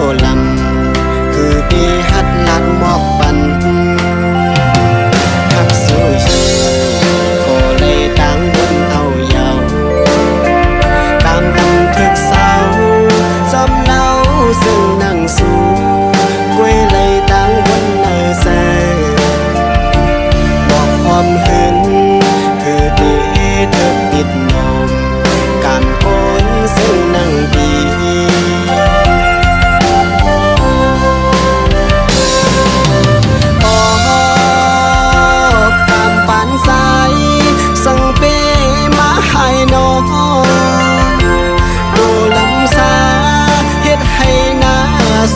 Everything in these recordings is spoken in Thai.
วลำคือปีหัดลัดหมอกปันทักสู้เชื่อก็เลยต่างบนเอาเยาตามบันทึกเศร้าสำเนาซึ่งนั่งสู้กวยเลยต่างบนเนอแสบอกความหึงคือตีเธอปิดนมการโกนซึ่งนั่งดี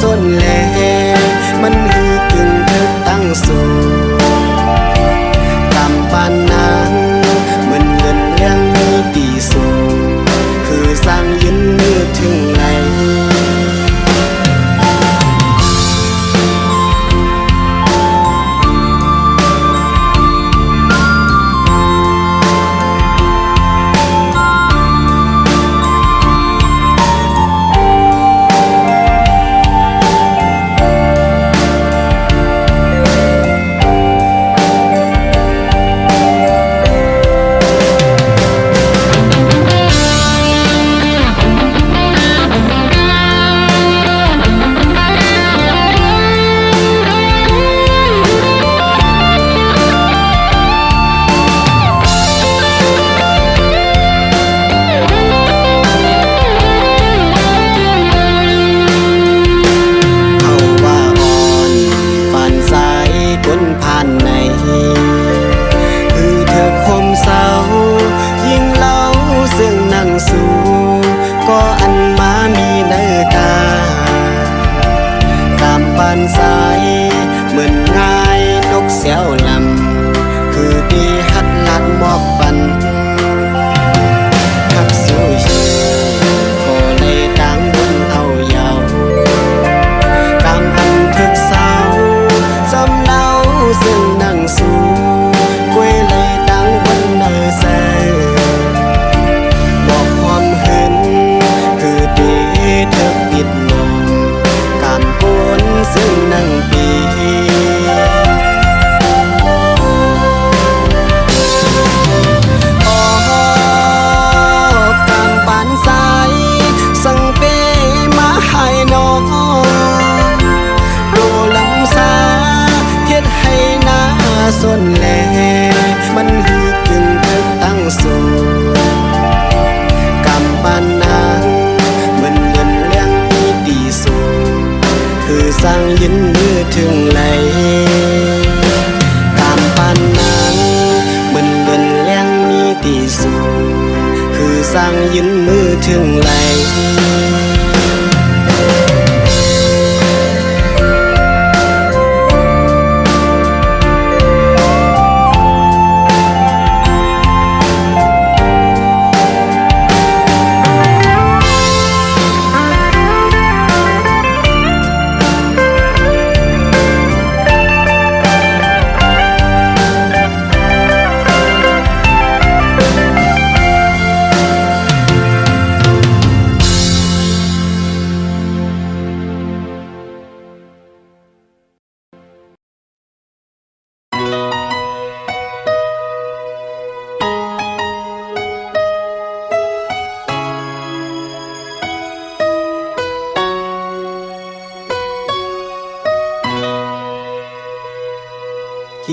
ส่วนแลมันหือกึ่งเธอตั้งสูตามปานนางเหมือนเงินเลี้ยงมีตีสูคือสร้างยืนมือถึงไหนเหมือนง่ายนกเสียวลำคือดีหัดลัดหมอกปันทักสู้เชื่อก็เลยต่างบนเอาเยาตามบันทึกเศร้าสำเนาซึ่งนั่งสู้กวยเลยต่างบนเนอแสบอกความหึงคือดีเธอปิดนมการโกนซึ่งนั่งปีการปานสายสั่งเปมาให้น้องโดลำสาเฮ็ดให้หน้าส่วนแลมันหือกึ่งเธอตั้งสูกำปานนางเหมือนเงินเลี้ยงมีตีสูคือสร้างยืนมือถึงไหลตามปานนางเหมือนเงินเลี้ยงมีตีสูคือสร้างยืนมือถึงไหล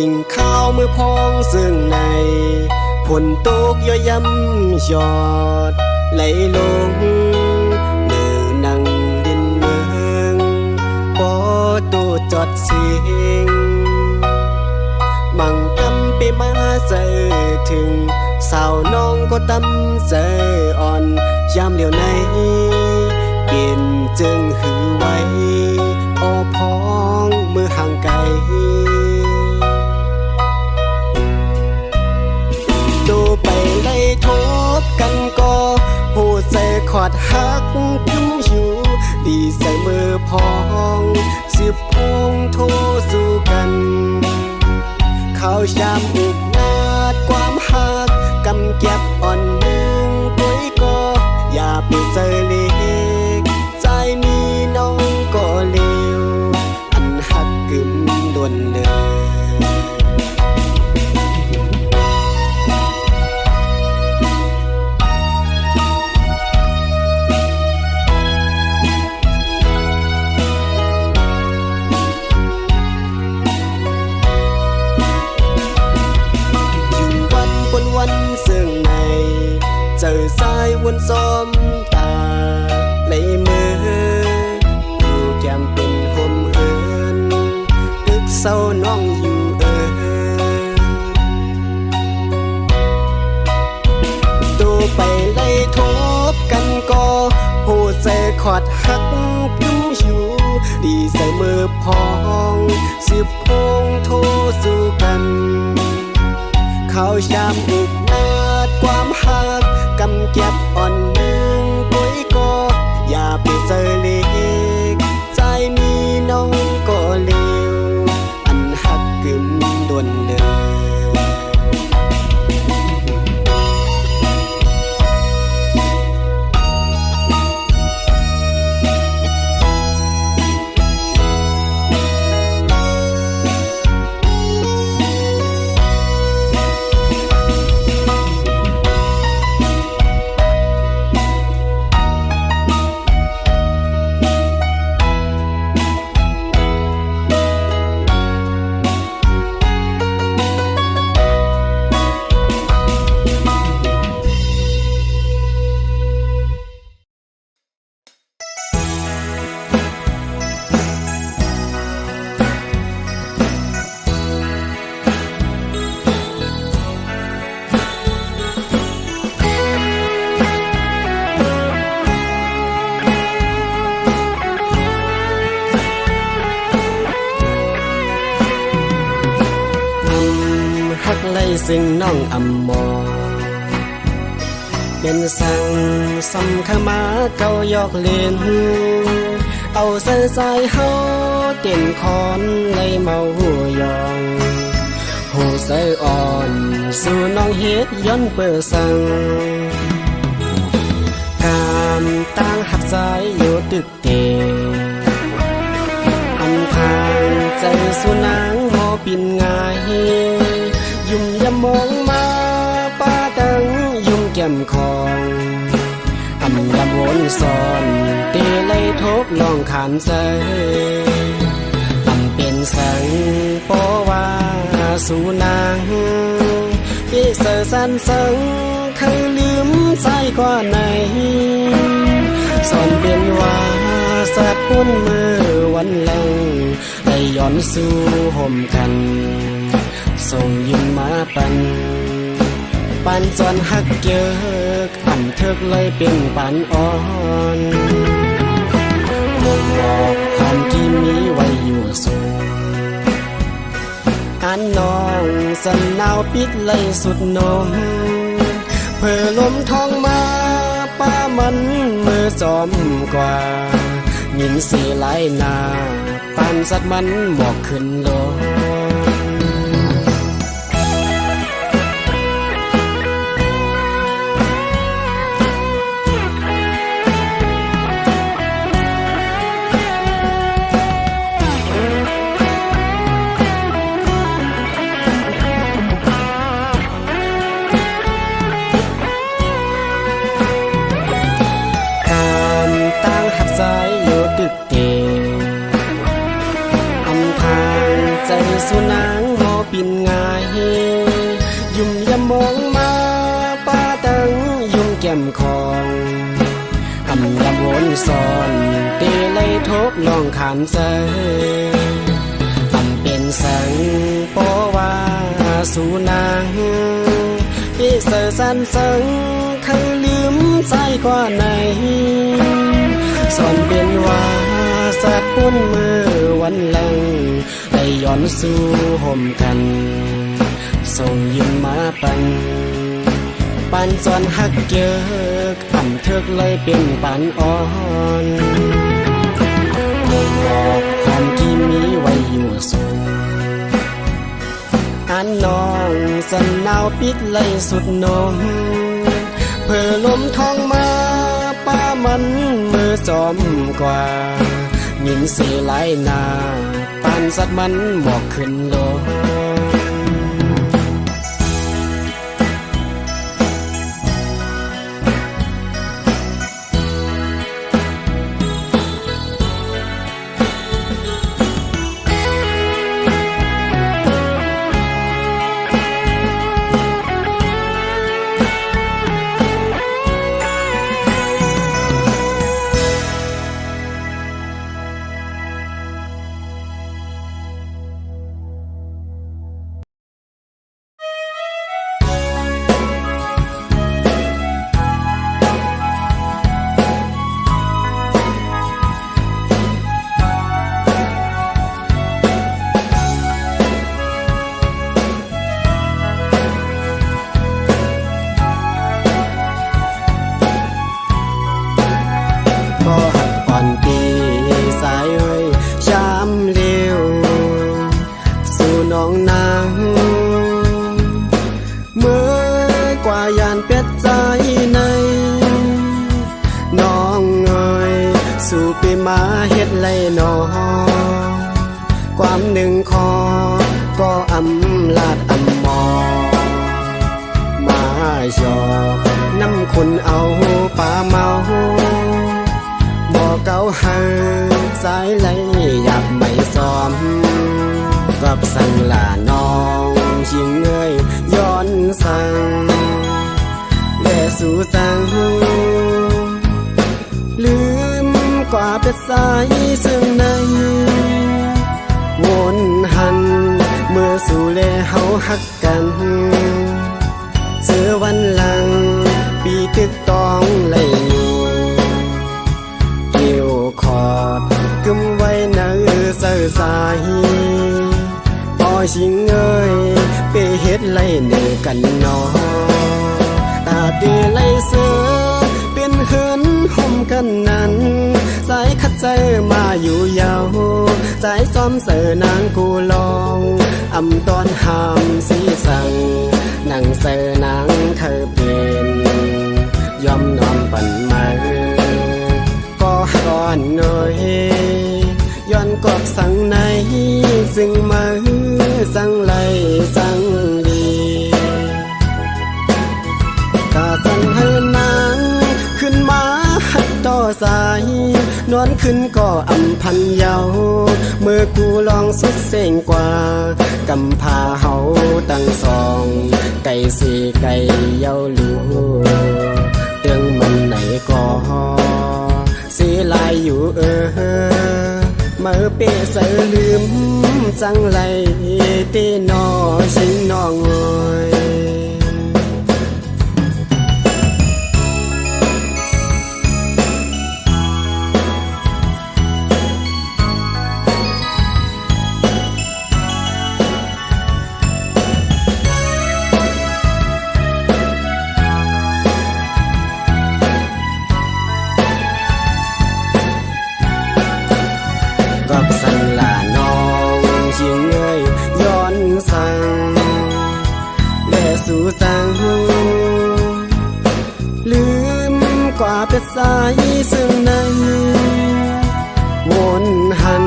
กินข้าวมือพองซึ่งในฝนตกย่อยย้ำยอดไหลลงเนื้อนังดินเมืองปอตัวจอดเสียงมั่งกำไปมาเจอถึงสาวน้องก็ตำเจออ่อนยามเหลียวในเปลี่ยนจึงหือไว้ออพองมือห่างไกลไปเลยทบกันก็หูใส่ขอดหักจุ้มอยู่ดีใส่มือพองสิบพงโทสู้กันข้าวชามอุกนาดความหักกำเก็บอ่อนหนึ่งปุ้ยก็อย่าไปเจอเล็กใจนี้น้องก็ วนซ้อมตาในมืออยู่แก้มเป็นห่มเอินตึกเศร้าน้องอยู่ดูไปไล่ทบกันก็หูใจขอดหักยุ่มอยู่ดีใส่มือพองสิบพงโทสู่กันข้าวชามอุกนาดความหักกำเก็บอ่อนหนึ่งปุ้ยก็อย่าไปเจอเล็กใจมีน้องก็เลวอันหักกึมด่วนเลยหักไล่ซึ่งน้องอำมอเป็นสั่งซ้ำขามาเก่ายอกเล่นเอาใส่สายเฮาเต้นคอนไล่เมาหัวยองหูใส่อ่อนสู่น้องเฮ็ดย้อนเปิดสั่งกามตั้งหักสายอยู่ตึกเตอันทางใจสู่นางหมอปินง่ายยุ่มยามองมาป้าตังยุ่มแก้มคองอำยามวนซ้อนเตไล่ทบลองขานใจอำเป็นสังปอว่าสู่นางพี่เสือสันสังเคยลืมใจกว่าไหนสอนเป็นว่าสัตว์ปุ่นมือวันหลังได้ย้อนสู่ห่มกันส่งยิ้มมาปันจนหักเกิกอ่ำเถิกเลยเป็นปันอ่อนบ่งบอกความที่มีไว้อยู่สูงอันน้องสันนาวปิดเลยสุดนมเพื่อลมทองมาป้ามันมือจอมกว่ายินสีไหลนาปันสัตว์มันหมอกขึ้นลงสายอยู่ตึกเตอำทางใจสุนางหมอปินง่ายยุ่มยามองมาป้าตังยุ่มแก้มคองอำยามวนซ้อนเตไล่ทบลองขานใจอำเป็นสังปอว่าสู่นางพี่เสือสันสังเคยลืมใจกว่าไหนสอนเป็นว่าสัตว์ปุ่นมือวันหลังได้ย้อนสู่ห่มกันส่งยิ้มมาปันจนหักเกิกอ่ำเถิกเลยเป็นปันอ่อนบ่งบอกความที่มีไว้อยู่สูงอันน้องสันนาวปิดเลยสุดนมเพื่อลมทองมาป้ามันมือจอมกว่ายินสีไหลนาปันสัตว์มันหมอกขึ้นลง เ สู่ปีมาเฮ็ดไรนอความหนึ่งคอก็อำลาดอำมอมาหยอกน้ำคุณเอาป่าเมาบอกเก่าหาสายไหลอยากไม่ซ้อมกับสั่งลาน้องชิงเงยย้อนสั่งและสู่สั่งลืมกว่าเป็ดสายซึ่งในวนหันเมื่อสู่แลเฮาหักกันเจอวันหลังปีตึกต้องไหลเกี่ยวขอดกึมไว้เนื้อเสือสายพอชิงเอ้ยไปเฮ็ดไหลเนื้อกันนอตาเตไหลเสือเป็นเฮือนห่มกันนั้นสายคัดใจมาอยู่ยาวสายซ้อมเสือนางกูลองอำตอนหามสีสั่งนั่งเสือนางเธอเป็นยอมนอนปั่นมาก็ร้อนหน่อยย้อนกอบสั่งในซึ่งมาสั่งไหลสั่งดีกาสั่งให้นางขึ้นมาหัดต่อสายนอนขึ้นก็อำพันเยาเมื่อกูลองสุดเสียงกว่ากำพาเฮาตั้งสองไก่สีไก่เยาลูเตืองมันไหนก็สีลายอยู่เมื่อเปเสือลืมจังไรตีนอชิงนองอยกับสั่งลาน้องชิงเอ้ยย้อนสั่งและสู่สั่งลืมกว่าเป็ดสายซึ่งในวนหัน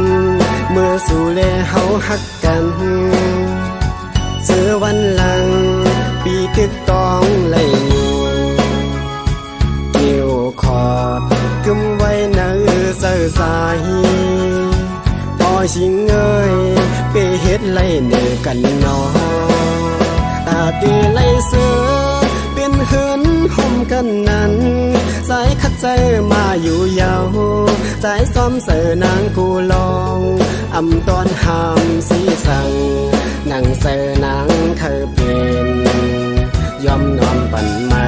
เมื่อสู่แลเฮาหักกันเจอวันหลังปีตึกต้องไหลเกี่ยวขอดกึมไว้เนื้อเสือสายพอชิงเอ้ยไปเฮ็ดไรเนื้อกันนอตาตีไหลเสือเป็นเฮือนห่มกันนั้นสายคัดใจมาอยู่ยาวสายซ้อมเสือนางกูลองอำตอนหามสีสั่งนั่งเสือนางเธอเป็นยอมนอนปั่นมา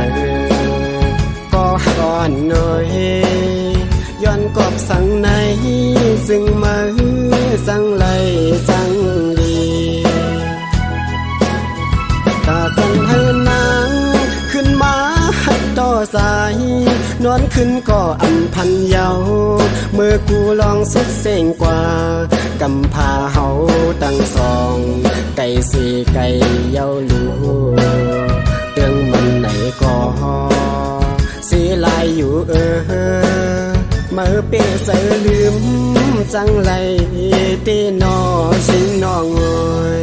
ก็ร้อนหน่อยย้อนกอบสั่งในซึ่งมาสั่งไหลสั่งดีตาสั่งให้นางขึ้นมาหัดต่อสายนอนขึ้นก็อำพันเยาเมื่อกูลองสุดเสียงกว่ากำพาเฮาตั้งสองไก่สีไก่เยาลูเตืองมันไหนก็สีลายอยู่เมื่อเปเสือลืมจังไรตีนอชิงนองอย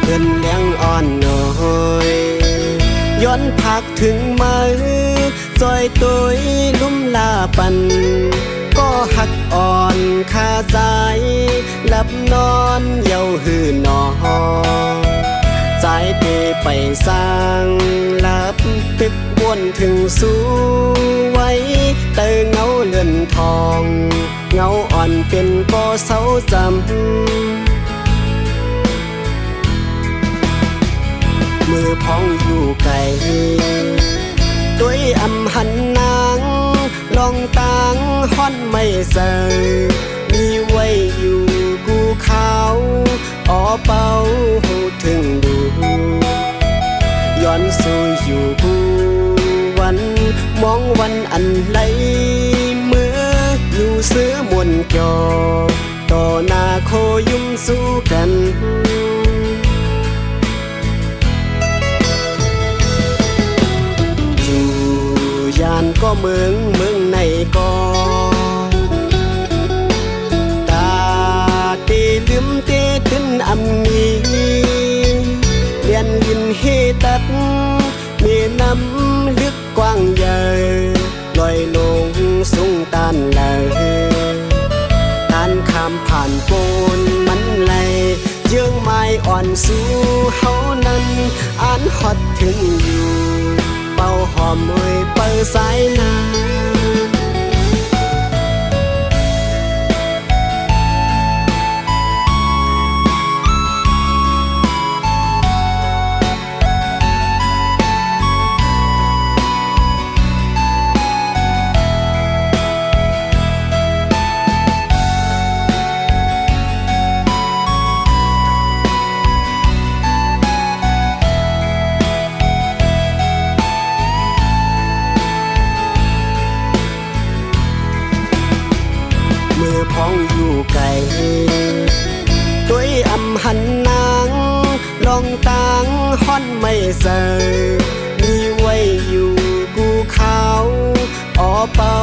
เดินเลี้ยงอ่อนหน่อยย้อนพักถึงมือซอยตุยลุ่มลาปันก็หักอ่อนคาใจหลับนอนเยาหือนอใจเตไปสร้างหลับตึกวนถึงสู้ไว้เตอเงาเลื่อนทองเงา เป็นก็เศร้าจำมือพองอยู่ไกลด้วยอำหันนางลองตางฮ้อนไม่เสยมีไว้อยู่กูขาวอ้อเป่าหูถึงดูย้อนสู่อยู่กูวันมองวันอันไหลเมื่ออยู่ซื้อมนจอต่อหน้าโคยุ่มสู้กันอยู่ยานก็เมืองในก็ตาเตลืมเตขึ้นอำมีเลียนลินเฮตัดมีน้ำลึกกว้างใหญ่ลอยลงสูงตานเลยตานข้ามผ่านโกนมันไหลเยื่องไม้อ่อนสู่เฮานั้นอ่านฮอดถึงอยู่เป่าหอมเอ่ยเปิดสายน้ำพองอยู่ไกลด้วยอำหันนางลองตางฮ้อนไม่เสยมีไว้อยู่กูขาวอ้อเป่า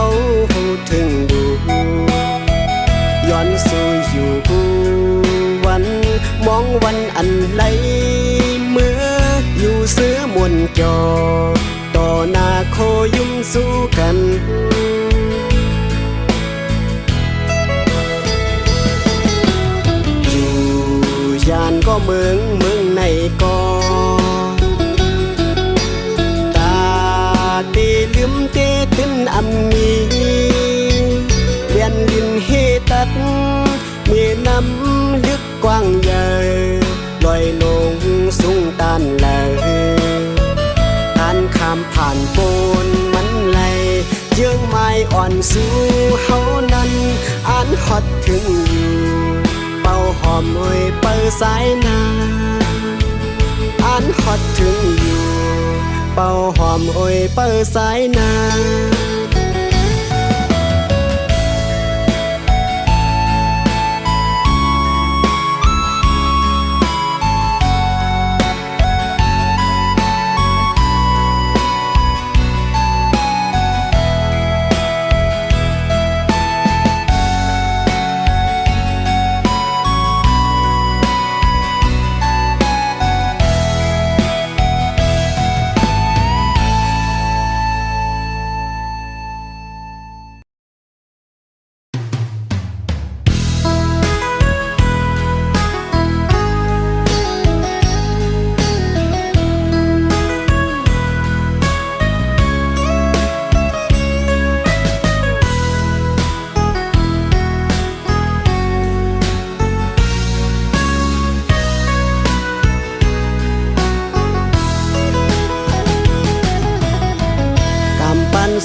หูถึงดูย้อนสู่อยู่กูวันมองวันอันไหลเมื่ออยู่ซื้อมนจอต่อหน้าโคยุ่มสู้กันยานก็เมืองในก็ตาเตลืมเตขึ้นอำมีเลียนลินเฮตัดมีน้ำลึกกว้างใหญ่ลอยลงสูงตานเลยตานข้ามผ่านโกนมันไหลเยื่องไม้อ่อนสู่เฮานั้นอ่านฮอดถึงอยู่เป่าหอมเอ่ยเปิดสายน้ำอ่านฮอดถึงอยู่เป่าหอมเอ่ยเปิดสายน้ำ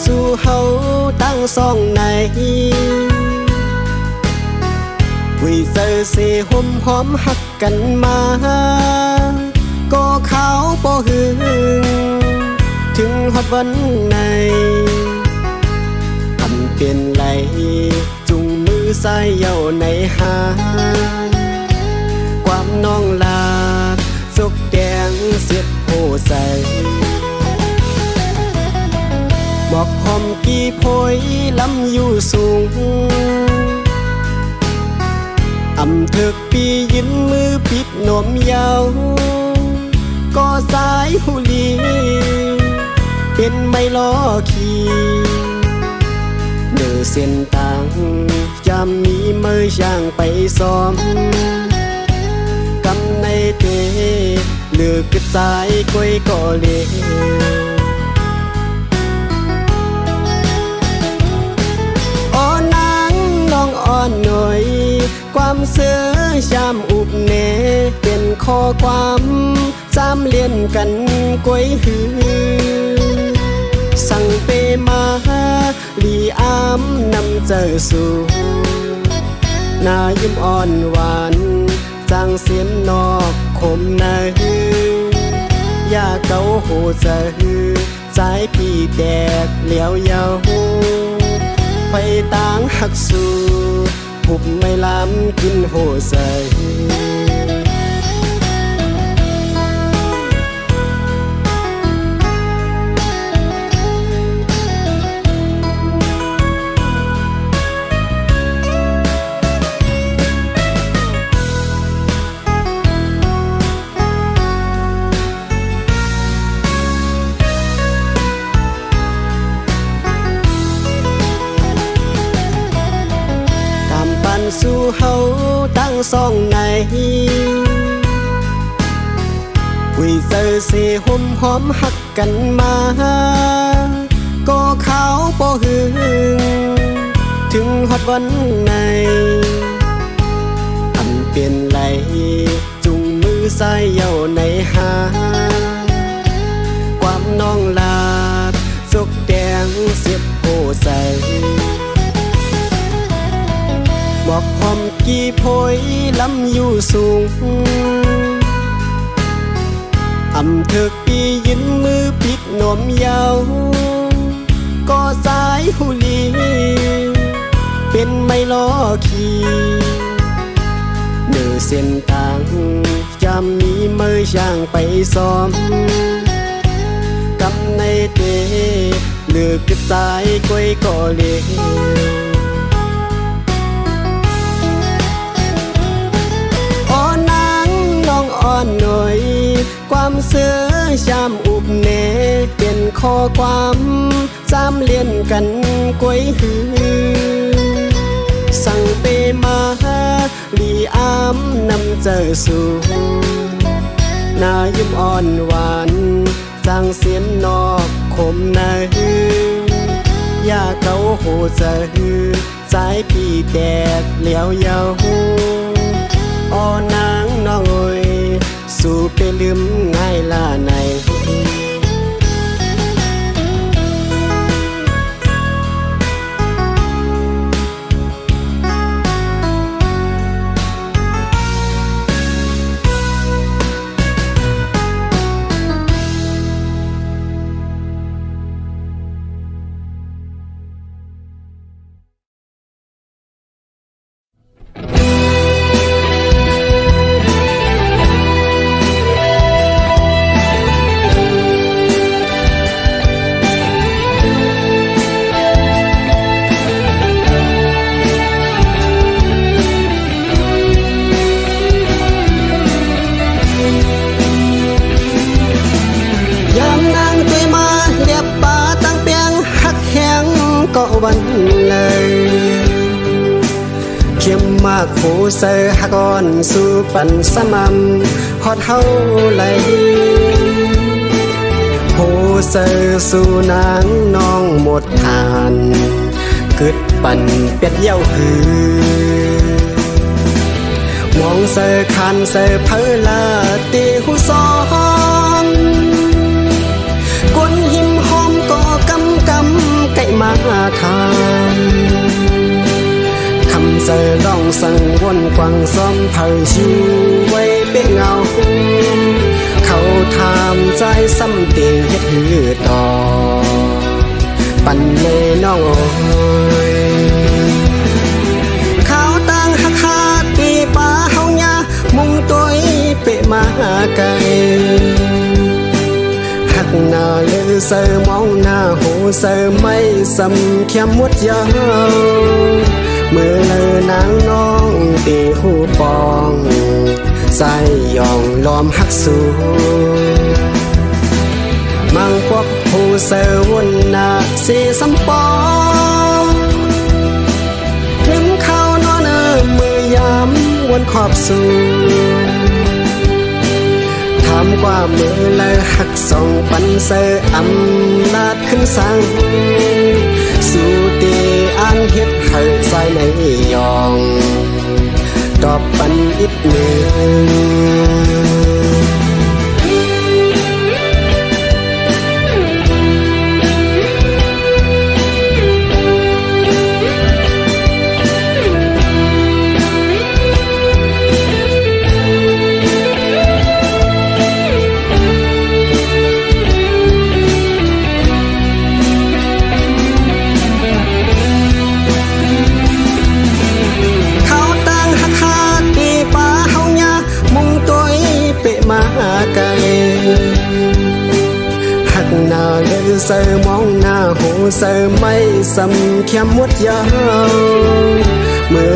สู่เฮาตั้งสองในคุยเจอเสห่มหอมหักกันมาก็ขาวบ่หึงถึงฮอดวันในทำเป็นไหลจุงมือสายเย้าในหาความน้องลาสกแดงเสียดโพใสบอกหอมกี่โพยลำอยู่สูงอำเถิกปียืนมือปิดนมยาวก็สายหูลีเป็นไม่ล้อขี่เนื้อเส้นต่างจำมีมือย่างไปซ้อมกำในเตเลือกกระสายก้อยก็เลอ่อนนางน้องอ่อนหน่อย ความเสือชามอุบเนเป็นข้อความจำเลียนกันกวยหือสั่งเปมาลีอามนำเจอสู่นายิ้มอ่อนหวานจางเสียนนอกคมนาฮือย่าเกาโหใจใจปีแตกเหลียวยาวไฟต่างหักสู่หุบไม่ล้ำกินโหใสสู่เฮาตั้งสองในคุยเจอเสห่มหอมหักกันมาก็ขาวบ่หึงถึงฮอดวันในอันเปลี่ยนไหลจุงมือใส่เย้าในหาความน้องลาดจกแดงเสียบโหใสบอกหอมกี่โพยลำอยู่สูงอำเถิกปียินมือปิดนมยาวก็สายหูลีเป็นไม่ล้อขี่เนื้อเส้นทางจำมีมือช่างไปซ้อมกำในเตเลือกกึดสายก้อยก็เลี้อ่อนหน่อยความเสือชามอุบเนเป็นข้อความจำเลียนกันกวยหือสั่งเปมาลีอามนำเจอสู่นายิ้มอ่อนหวานจางเสียนนอกคมนาฮือย่าเกาโหใจใจพี่แตกเหลียวยาวอ่อนางน้อยสู่ไปลืมง่ายล่าในก็วันเลยเข้มมากโหเสอหักอ่อนสู่ปันสม่ำฮอดเฮาไหลโหเสอสู่นางน้องหมดทานกึดปันเป็ดเย้าหือมองเสอคันเสอเพลลาตีหูซองกนหิมหอมก็กำไก่มาทานคำเสอลองสั่งวนกวางซ้อมเผาชิวไว้เป็นเงาเขาถามใจซ้ำเตีเฮ็ดหือต่อปันเลน้องเขาตั้งหักหาตีป่าเฮาหญ้ามุงตัวเปะมาไกลหักหน้าเลือเสอมองหน้าหูเสอไม่สำเขียมมดยาวเมื่อเลอนางน้องตีหูปองใส่ยองล้อมหักสูมังพวกหูเสอวนหน้าสีสำปองถึงเข้านอนมือยามวนขอบสูถามกว่ามือและหักส่องปันเสออำนาจขึ้นสั่งสู่ตีอันเฮ็ดให้ใส่ในยอง อบปันอิดหนึ่งเสือมองหน้าหูเสือไม่สำเข้มมดยาวเมื่อ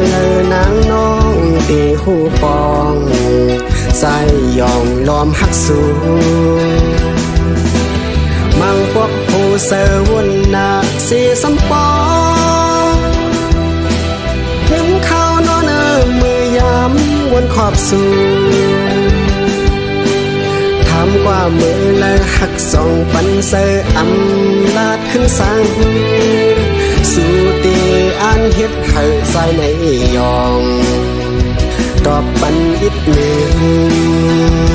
นางน้องตีหูปองใส่ยองล้อมหักสูมังพวกผู้เสือวนหน้าสีสำปองถึงเขานอนมือยำวนขอบสูทำกว่ามือและหักส่องปันเสออำลาดขึ้นสังสู่ตีอันเฮ็ดให้ใส่ในยองตอบปันอิดหนึ่ง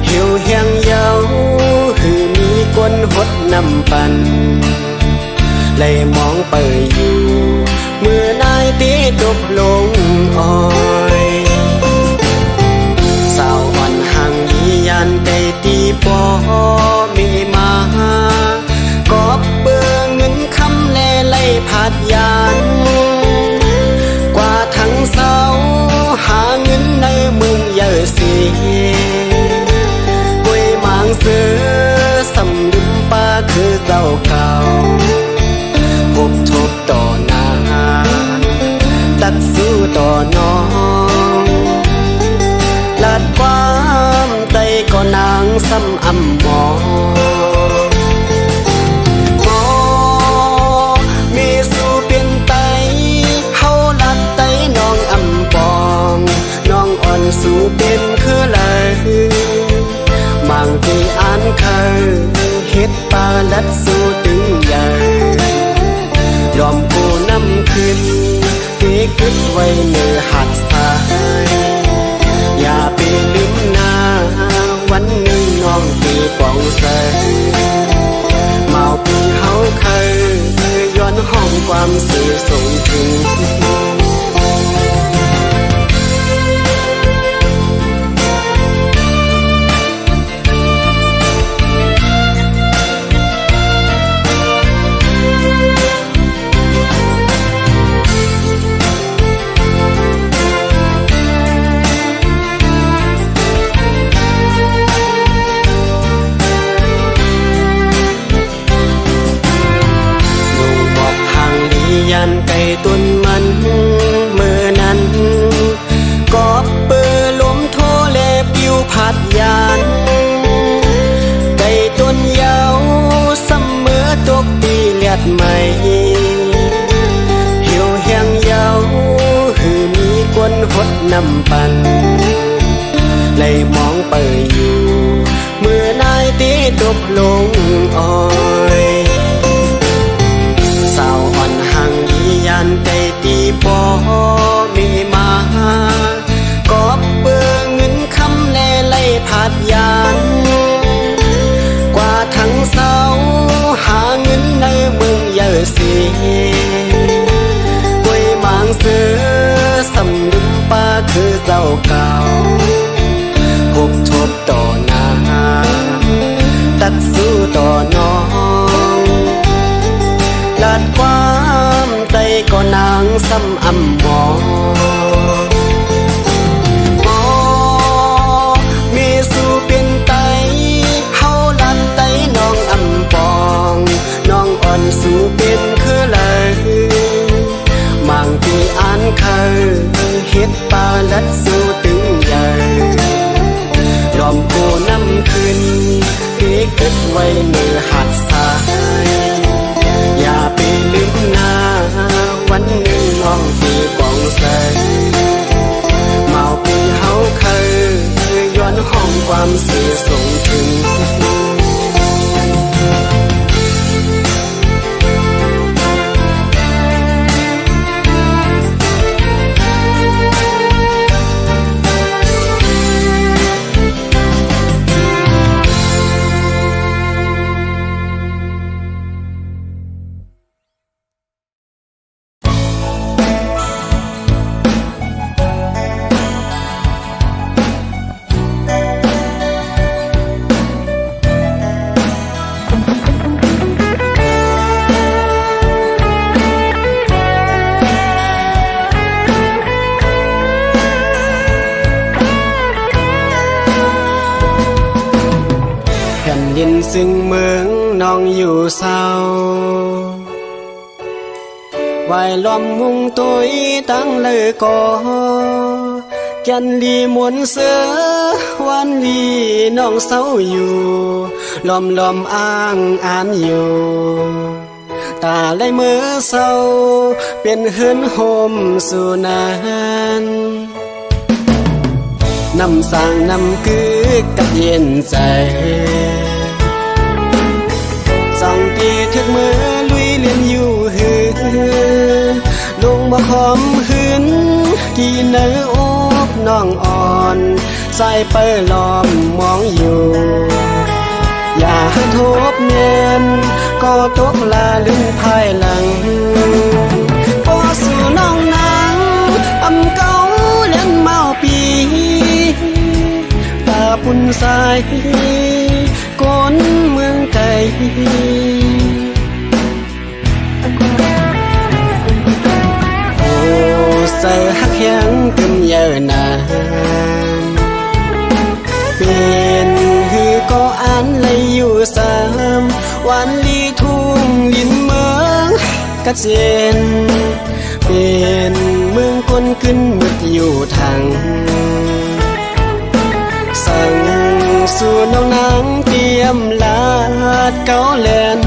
หิวเฮียงเยาหือมีก้นหดนำปันเลยมองเปิดอยู่เมื่อนายตีตบลงอ้อยสาวอ่อนห่างยียันไก่ตีปอมีมากอบเบื่อเงินคำแลไล่ผาดยานกว่าทั้งเศร้าหาเงินในเมืองเยอะสีกวยมางเสือสำดึมป้าคือเจ้าเขาพบทบต่อหน้าตัดสู้ต่อน้องลาดความใจก็นางซ้ำอำมองมีสู่เป็นไตเฮาลัดไตน้องอำปองน้องอ่อนสู่เป็นคือเลยบางที่อ่านเคยเฮ็ดปลาลัดสู่ตึงใหญ่ยอมกูนำขึ้นที่กึดไว้เนื้อหัดสายอย่าไปลืมหน้าวันหนึ่งน้องตีปองใสเมาปีเฮาเคยย้อนห้องความสื่อส่งถึงยันไก่ตุนมันเมื่อนั้นกอบเปื้อล้มโทเลปิวผัดยานไก่ตุนยาวเสมอตกปีเลียดใหม่หิวเฮียงยาวหือมีกวนหดนำปันเลยมองเปิดอยู่เมื่อนายตีตบลงอ้อยสาวอ่อนห่างยียันไก่ตีปอมีมากอบเบื่อเงินคำแลไล่ผาดยาน เนื้อหัดสายอย่าไปลืมหน้าวันหนึ่งน้องตีกองใสเมาปีเฮาเคยย้อนห้องความเสียส่งถึงดินซึ่งเมืองน้องอยู่เศร้าวายล้อมมุงตุยตั้งเลยก่อแก่นลีมวนเสือวันลีน้องเศร้าอยู่ล้อมอ้างอ่านอยู่ตาไหลมือเศร้าเป็นเฮือนโฮมสู่นานนำสร้างนำคือกับเย็นใจสองปีถึกมือลุยเลียนอยู่หือลงมาหอมหืนกี่เนื้ออบน้องอ่อนใส่เปิดล้อมมองอยู่อย่าให้ทบเนียนก็ตกลาลืมภายหลังพอสู่น้องนางอำเก่าเล่นเมาปีตาปุ่นสายก้นเมืองไกลโอ้ใส่หักยังกึมเยอะนานเป็นหือก็อ่านเลยอยู่สามวันลีทุ่งลินเมืองกะเจนเป็นเมืองคนขึ้นมึดอยู่ทางสั่งสู่น้องนางเตรียมลาดเกาแลน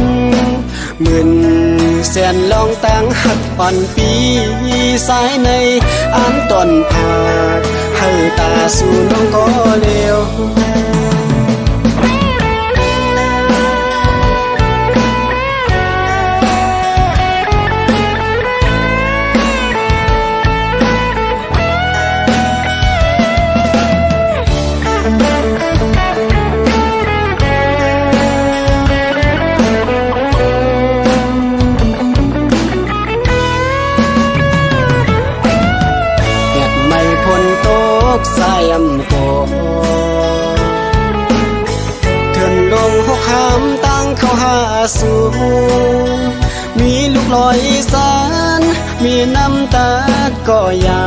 หมื่นแสนลองตั้งหักอ่อนปีสายในอ่านต้นผากให้ตาสู่น้องก็เร็วสายอำโกเถินลงหกหามตั้งเข้าหาสู่มีลูกลอยสานมีน้ำตาก็อยา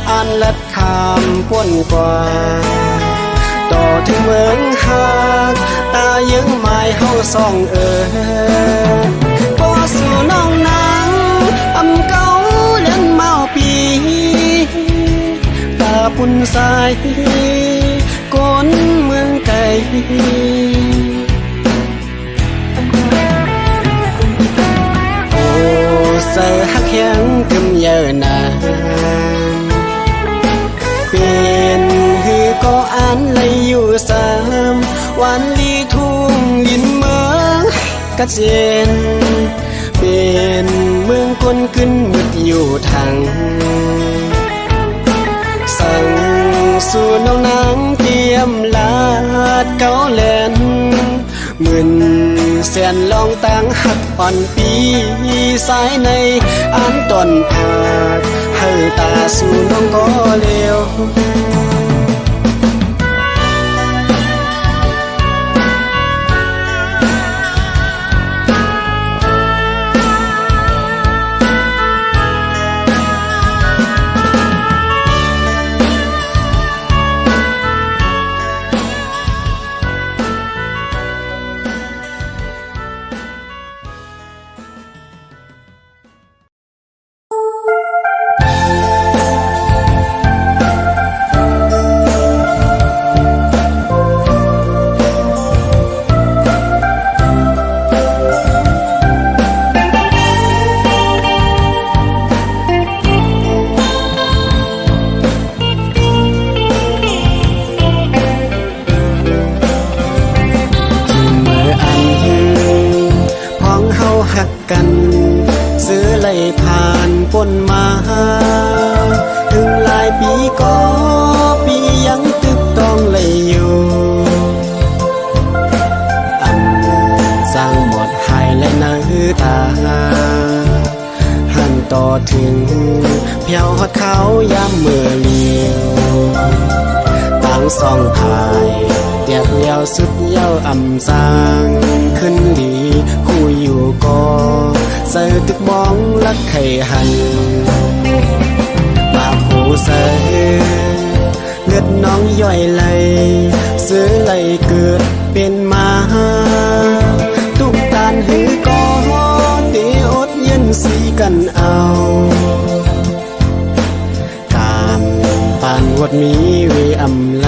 อ่านลัดคำป้นกว่าต่อถึงเมืองหากตายังหมายเฮาส่องพอสู่น้องนางอำเก่าเล่นเมาปีตาปุ่นสายก้นเมืองไกลโอ้ใส่หักยังกึมเยอะนานเป็นหือก็อ่านเลยอยู่สามวันลีทุ่งลินเมืองกะเจนเป็นเมืองคนขึ้นมึดอยู่ทางสั่งสู่น้องนางเตรียมลาดเกาแลนหมื่นแสนลองตั้งหักอ่อนปีสายในอ่านต้นผากให้ตาสู่น้องก็เร็ว เ สองพายเตียกเลี้ยวสุดเย้าอำสางขึ้นดีคู่อยู่ก็ใส่ตึกมองลักไข่หันปากหูใส่เลือดน้องย่อยไหลซื้อไหลเกิดเป็นมาตุกตานหือก็ตีอดเย็นสีกันเอากามปานวดมีเวอำไล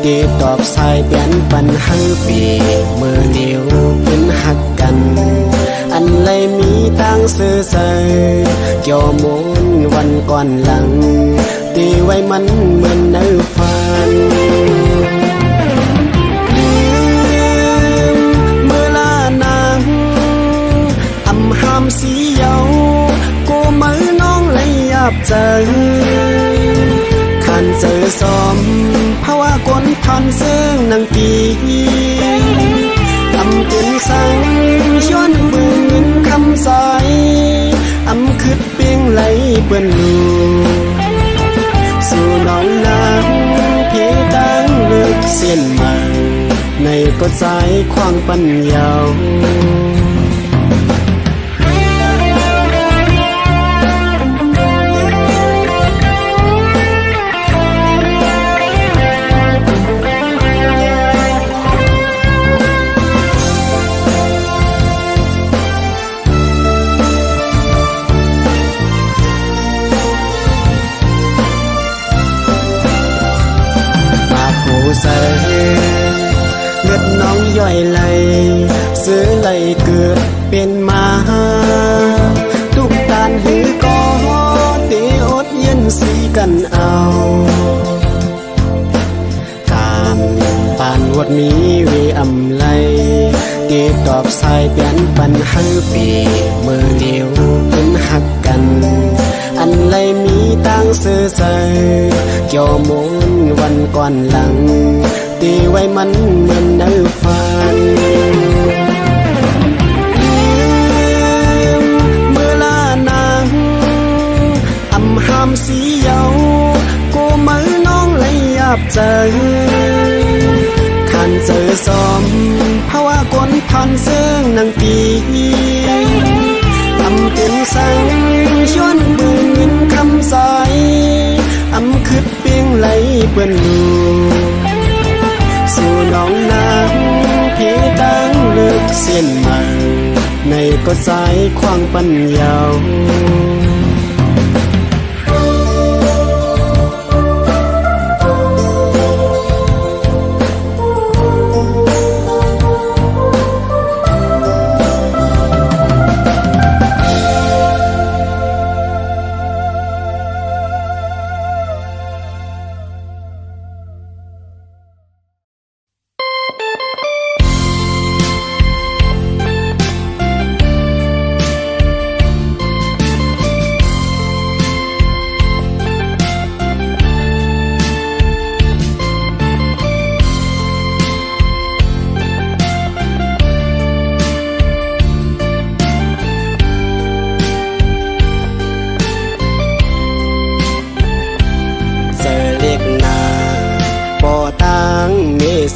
ตีตอบสายเปลี่ยนปันหังปีมือเดียวเป็นหักกันอันไรมีตั้งซื้อใส่เกี่ยวมูลวันก่อนหลังตีไว้มันเหมือนเนื้อฟันเมื่อลานางอำหามสีเยากูมือน้องเลยยับใจขันเจอสมภาวะกนพันซึ่งนางปีอำเป็นสังย้อนมือยินคำสายอำคืดเปียงไหลเปื้อนลูสู่น้องนางเพียงตั้งเลือกเส้นมันในกฎสายความปัญญาใส่เลือดน้องย่อยไหลซื้อไหลเกิดเป็นมาตุกตานหือก็ตีอดเย็นสีกันเอากามปานวดมีเวอำไลตีตอบสายเปลี่ยนปันหังปีมือเดียวเป็นหักกันอันไรมีตั้งซื้อใส่เกี่ยวมูลวันก่อนหลังตีไว้มันเหมือนเนื้อฟันเมื่อลานางอำหามสีเยากูมือน้องเลยยับใจขันเจอสมภาวะกนพันซึ่งนางปีอำเป็นสังย้อนมือยินคำสายอำคืดเปียงไหลเปื้อนลูสู่น้องนางเพียงตั้งเลือกเส้นมันในกฎสายความปัญญา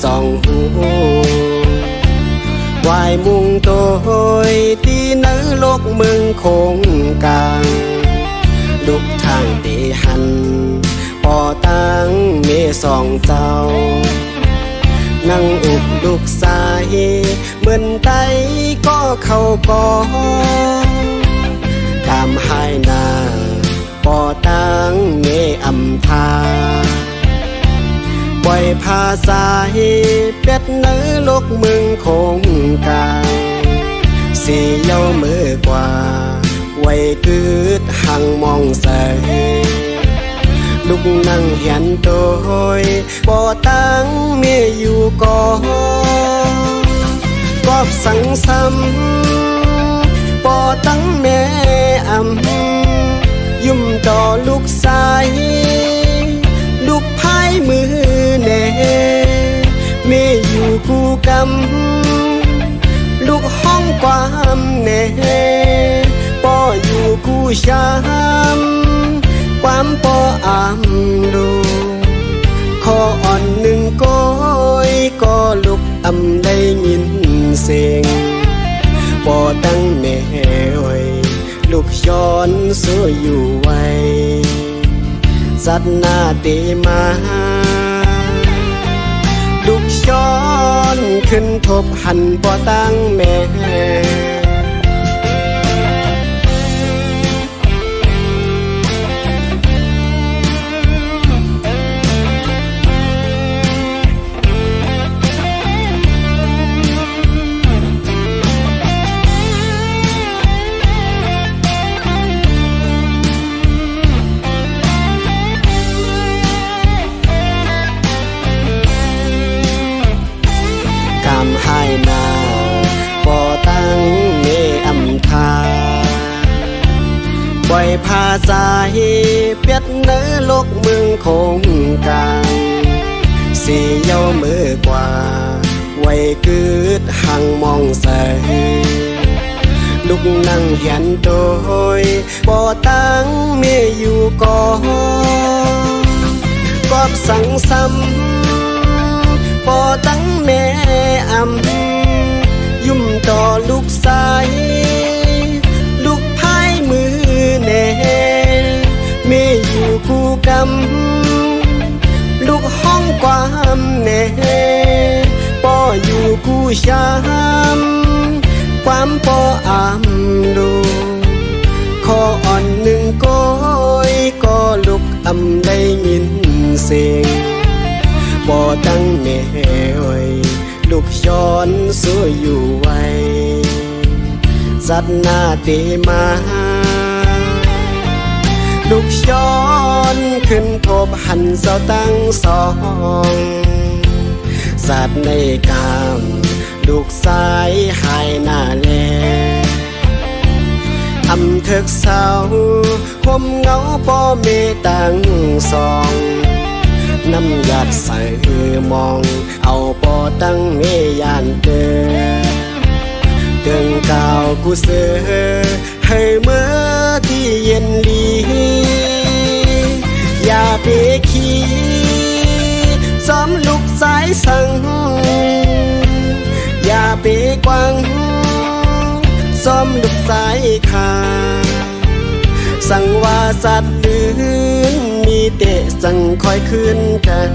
สองหูวายมุงโตยตีเนื้อโลกเมืองคงกลางลุกทางตีหันปอตังเมสองเจ้านั่งอุกลูกสายเหมือนไตก็เข้าก่อตามหายนาปอตังเมอำทาปล่อยภาษาเป็ดเนื้อโลกเมืองคงกลางสีเย้ามือกว่าไว้คืดหังมองใสลูกนั่งเห็นโตยปอตังเมียอยู่ก่อกอบสังซ้ำปอตังแม่อำยุ่มต่อลูกสายลูกพายมือแน่เมอยู่คู่กำลูกห้องความแน่ปออยู่คู่ช้ำความปออำดูขอ ออ่อนหนึ่งก้อยก็ลุกอำได้ยินเสียงปอตั้งแม่อ้อยลูกย้อนสวยอยู่ไว้สัตว์หน้าเตมาลูกย้อนขึ้นทบหันปอตั้งแม่ให้นาปอตั้งเมอำทาปล่อยพาสายเปียดเนื้อโลกเมืองคงกลางสีเย้ามือกว่าไว้กึดหังมองใสลูกนั่งเห็นโดยปอตั้งเมอยู่ก่อกอบสังซ้ำปอตั้งแม่อำยุ่มต่อลูกสายลูกพายมือแน่เมอยู่คู่กำลูกห้องความแน่ปออยู่คู่ช้ำความปออำลูกขออ่อนหนึ่งก้อยก็ลุกอำได้ยินเสียงปอตั้งแม่อ้อยลูกย้อนสวยอยู่ไว้สัตว์หน้าเตมาลูกย้อนขึ้นทบหันเสาตั้งสองสัตว์ในกามลูกสายหายหน้าแลอำเถิกเศร้าห่มเงาปอเมตังสองน้ำหยาดใส่มองเอาปอตั้งเมยานเดิงกาวกูเสือให้เมื่อที่เย็นลีอย่าไปขี้ซ้อมลูกสายสั่งอย่าไปกวางซ้อมลูกสายขาสั่งว่าสัตว์ลื่นมีเตะสั่งคอยขึ้นกัน